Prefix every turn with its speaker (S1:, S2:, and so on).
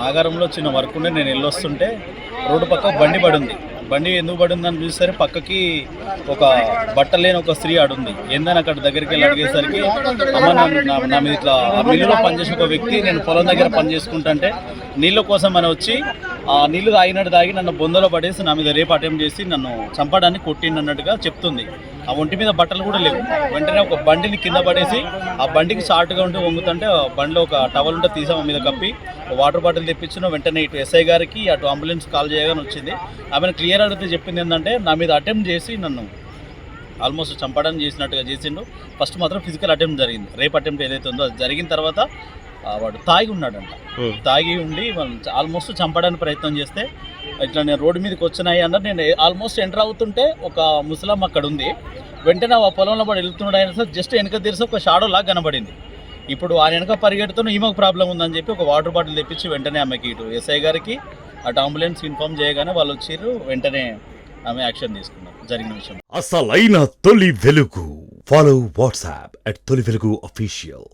S1: నాగారంలో చిన్న వర్క్ ఉండే నేను వెళ్ళొస్తుంటే రోడ్డు పక్క బండి పడింది. బండి ఎందుకు పడిందని చూస్తే పక్కకి ఒక బట్టలేని ఒక స్త్రీ ఆడుంది. ఏందని అక్కడ దగ్గరికి వెళ్ళి అడిగేసరికి అమ్మ నా మీద ఇట్లా ఆ మిల్లులో పనిచేసే ఒక వ్యక్తి నేను పొలం దగ్గర పని చేసుకుంటుంటే నీళ్ళ కోసం అని వచ్చి ఆ నీళ్లు తాగినట్టు తాగి నన్ను బొందలో పడేసి నా మీద రేపు అటెంప్ట్ చేసి నన్ను చంపడానికి కొట్టిండు అన్నట్టుగా చెప్తుంది. ఆ ఒంటి మీద బట్టలు కూడా లేవు. వెంటనే ఒక బండిని కింద పడేసి ఆ బండికి షార్ట్గా ఉంటే వంగుతుంటే బండిలో ఒక టవల్ ఉంటే తీసాము మీద కప్పి వాటర్ బాటిల్ తెప్పించిన. వెంటనే ఇటు ఎస్ఐ గారికి అటు అంబులెన్స్ కాల్ చేయగానే వచ్చింది. ఆమెను క్లియర్ అడిగితే చెప్పింది ఏంటంటే నా మీద అటెంప్ట్ చేసి నన్ను ఆల్మోస్ట్ చంపడానికి చేసినట్టుగా చేసిండు. ఫస్ట్ మాత్రం ఫిజికల్ అటెంప్ట్ జరిగింది. రేప్ అటెంప్ట్ ఏదైతే ఉందో అది జరిగిన తర్వాత వాడు తాగి ఉన్నాడంట. తాగి ఉండి ఆల్మోస్ట్ చంపడానికి ప్రయత్నం చేస్తే ఇట్లా నేను రోడ్డు మీదకి వచ్చినాయి అన్నారు. నేను ఆల్మోస్ట్ ఎంటర్ అవుతుంటే ఒక ముసలం అక్కడ ఉంది. వెంటనే ఆ పొలంలో పడి వెళ్తున్నాడు. అయినా సార్ జస్ట్ వెనక తెరిసి ఒక షాడో లాగా కనబడింది. ఇప్పుడు ఆయన వెనక పరిగెడుతున్న ఈమెకు ప్రాబ్లం ఉందని చెప్పి ఒక వాటర్ బాటిల్ తెప్పించి వెంటనే ఆమెకి ఇటు ఎస్ఐ గారికి అటు అంబులెన్స్ ఇన్ఫార్మ్ చేయగానే వాళ్ళు వచ్చారు. వెంటనే ఆమె యాక్షన్ తీసుకున్నారు జరిగిన విషయం.
S2: అసలైన తొలి వెలుగు. ఫాలో వాట్సాప్ @తొలి వెలుగు official.